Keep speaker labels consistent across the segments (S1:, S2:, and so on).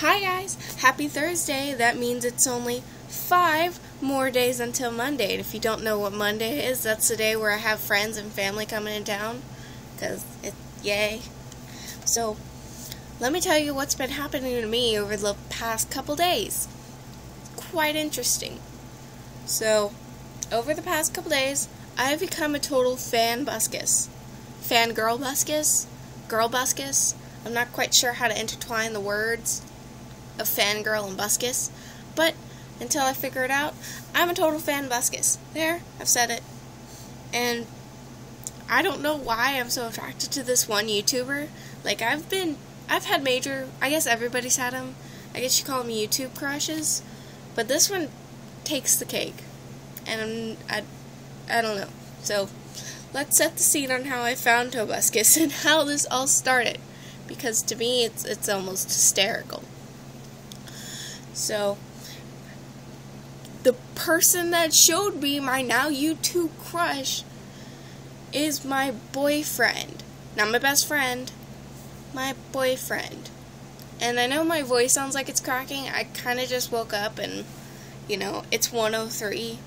S1: Hi guys, happy Thursday. That means it's only 5 more days until Monday. And if you don't know what Monday is, that's the day where I have friends and family coming in town. Because it's yay. So, let me tell you what's been happening to me over the past couple days. Quite interesting. So, over the past couple days, I have become a total fan-buscus. Fangirl-buscus? Girl-buscus? I'm not quite sure how to intertwine the words of fangirl and buscus, but until I figure it out, I'm a total fan-buscus. There, I've said it. And I don't know why I'm so attracted to this one YouTuber. Like, I've had major, I guess everybody's had them. I guess you call them YouTube crushes. But this one takes the cake. And I don't know. So, let's set the scene on how I found Tobuscus and how this all started. Because to me, it's almost hysterical. So, the person that showed me my now YouTube crush is my boyfriend. Not my best friend, my boyfriend. And I know my voice sounds like it's cracking. I kind of just woke up and, it's 1:03.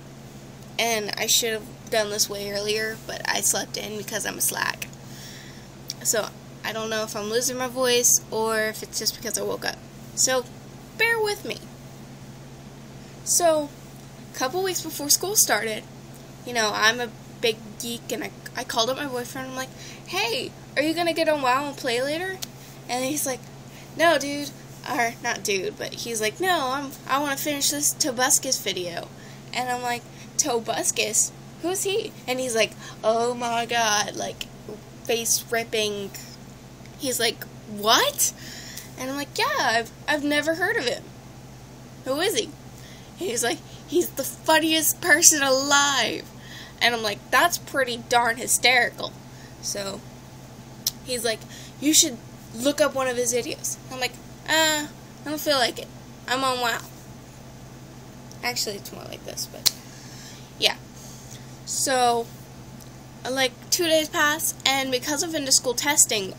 S1: And I should have done this way earlier, but I slept in because I'm a slack. So, I don't know if I'm losing my voice or if it's just because I woke up. So, bear with me. So, a couple weeks before school started, I'm a big geek, and I called up my boyfriend. I'm like, hey, are you going to get on WoW and play later? And he's like, no, dude. Or, not dude, but he's like, no, I want to finish this Tobuscus video. And I'm like, Tobuscus? Who's he? And he's like, oh my god, like, face ripping. He's like, what? And I'm like, yeah, I've never heard of him. Who is he? And he's like, he's the funniest person alive. And I'm like, that's pretty darn hysterical. So, he's like, you should look up one of his videos. I'm like, I don't feel like it. I'm on WoW. Actually, it's more like this, but yeah. So, like, 2 days pass, and because of end-of-school testing,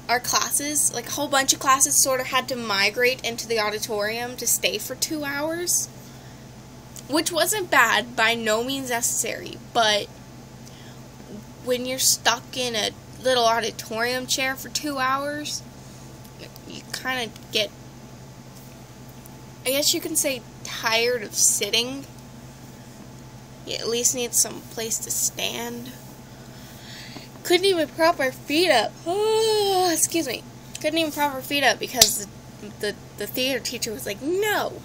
S1: our classes, like a whole bunch of classes, sort of had to migrate into the auditorium to stay for 2 hours, which wasn't bad, by no means necessary, but when you're stuck in a little auditorium chair for 2 hours, you kind of get, I guess you can say, tired of sitting. You at least need some place to stand. Couldn't even prop our feet up. Oh, excuse me. Couldn't even prop our feet up because the theater teacher was like, no.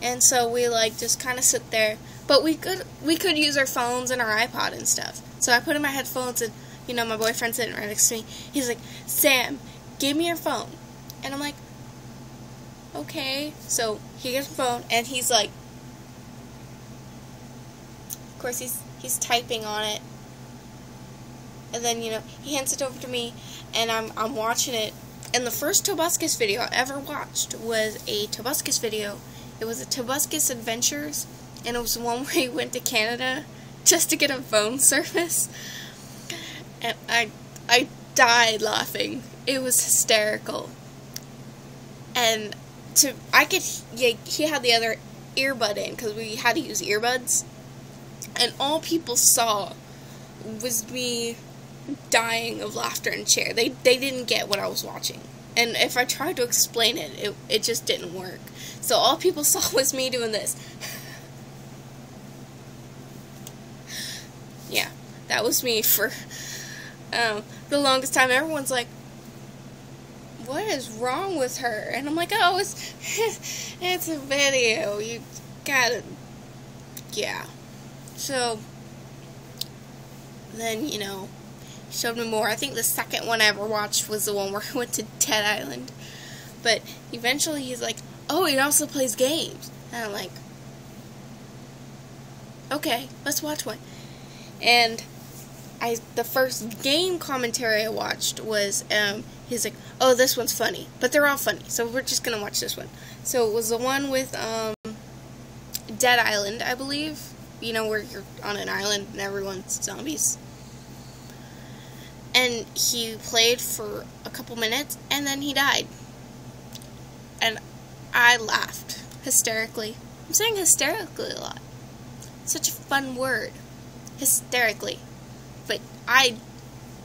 S1: And so we just kind of sit there. But we could use our phones and our iPod and stuff. So I put in my headphones and, my boyfriend's sitting right next to me. He's like, Sam, give me your phone. And I'm like, okay. So he gets the phone and he's like, of course he's typing on it. And then, he hands it over to me, and I'm watching it. And the first Tobuscus video I ever watched was a Tobuscus video. It was a Tobuscus Adventures, and it was the one where he went to Canada just to get a phone service. And I died laughing. It was hysterical. And he had the other earbud in, because we had to use earbuds. And all people saw was me dying of laughter in a chair. They didn't get what I was watching. And if I tried to explain it, it just didn't work. So all people saw was me doing this. Yeah, that was me for the longest time. Everyone's like, what is wrong with her? And I'm like, oh, it's a video. You gotta, yeah. So, then, he showed me more. I think the second one I ever watched was the one where I went to Dead Island. But eventually he's like, oh, he also plays games. And I'm like, okay, let's watch one. And the first game commentary I watched was, he's like, oh, this one's funny. But they're all funny, so we're just gonna watch this one. So it was the one with, Dead Island, I believe. Where you're on an island and everyone's zombies. And he played for a couple minutes, and then he died. and I laughed hysterically. I'm saying hysterically a lot. Such a fun word. Hysterically. But I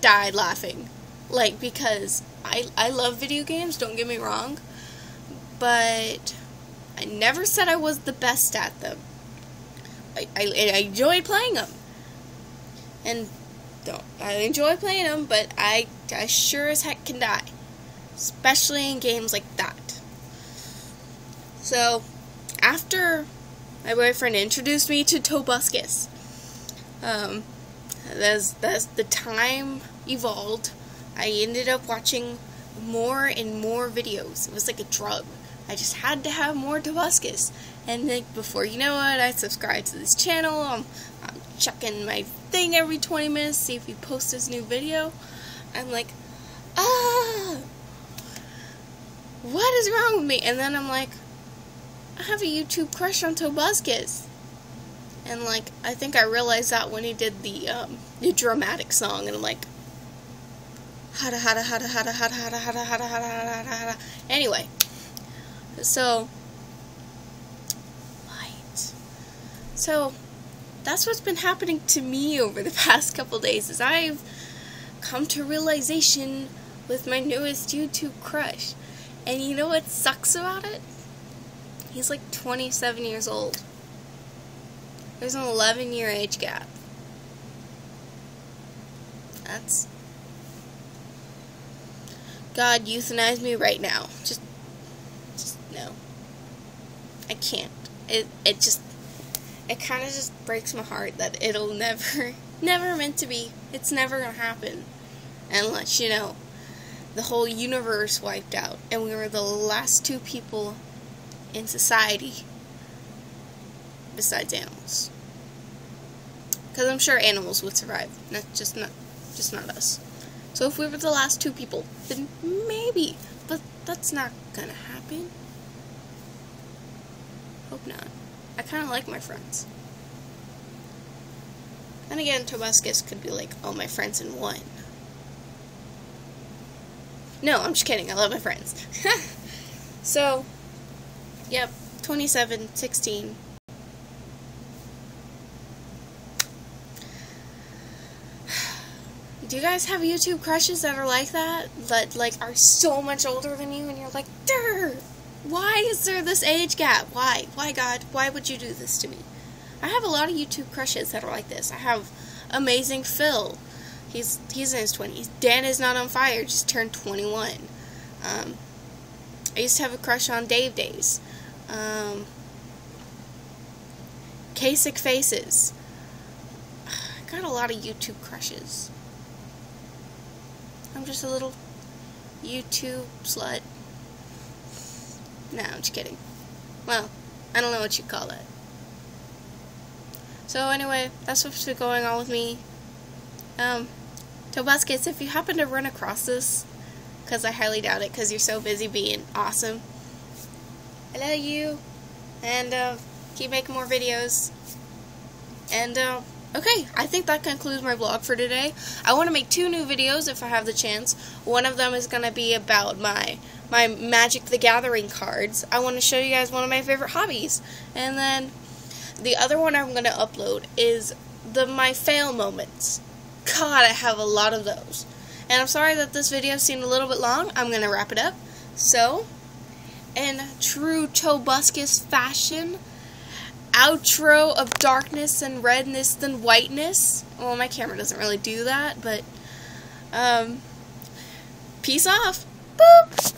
S1: died laughing. Like, because I love video games, don't get me wrong. But I never said I was the best at them. I enjoy playing them. And I enjoy playing them, but I sure as heck can die. Especially in games like that. So, after my boyfriend introduced me to tobuscus, as the time evolved, I ended up watching more and more videos. It was like a drug. I just had to have more tobuscus. And like, before you know it, I subscribed to this channel. I'm checking my thing every 20 minutes, see if he posts his new video. I'm like, what is wrong with me? And then I'm like, I have a YouTube crush on tobuscus. And like, I think I realized that when he did the dramatic song, and I'm like, hada hada hada hada hada hada hada hada hada hada. Anyway, so that's what's been happening to me over the past couple days, is I've come to realization with my newest YouTube crush. And you know what sucks about it? He's like 27 years old. There's an 11-year age gap. That's... God, euthanize me right now. Just no. I can't. It kind of just breaks my heart that it'll never meant to be. It's never gonna happen. Unless, you know, the whole universe wiped out and we were the last two people in society besides animals. Because I'm sure animals would survive, just not us. So if we were the last two people, then maybe, but that's not gonna happen. Hope not. I kind of like my friends. And again, tobuscus could be like all my friends in one. No, I'm just kidding. I love my friends. So, yep, 27, 16. Do you guys have YouTube crushes that are like that? That, like, are so much older than you and you're like, durr! Why is there this age gap? Why? Why, God? Why would you do this to me? I have a lot of YouTube crushes that are like this. I have Amazing Phil. He's in his 20s. Dan is Not on Fire, just turned 21. I used to have a crush on Dave Days. Kasich Faces. I got a lot of YouTube crushes. I'm just a little YouTube slut. No, I'm just kidding. Well, I don't know what you'd call that. So anyway, that's what's been going on with me. Tobuscus, if you happen to run across this, because I highly doubt it, because you're so busy being awesome, I love you, and keep making more videos. And okay, I think that concludes my vlog for today. I want to make 2 new videos if I have the chance. One of them is going to be about my Magic the Gathering cards. I want to show you guys one of my favorite hobbies. And then the other one I'm going to upload is my fail moments. God, I have a lot of those. And I'm sorry that this video seemed a little bit long. I'm going to wrap it up. So, in true tobuscus fashion, outro of darkness and redness than whiteness. Well, my camera doesn't really do that, but peace off. Boop!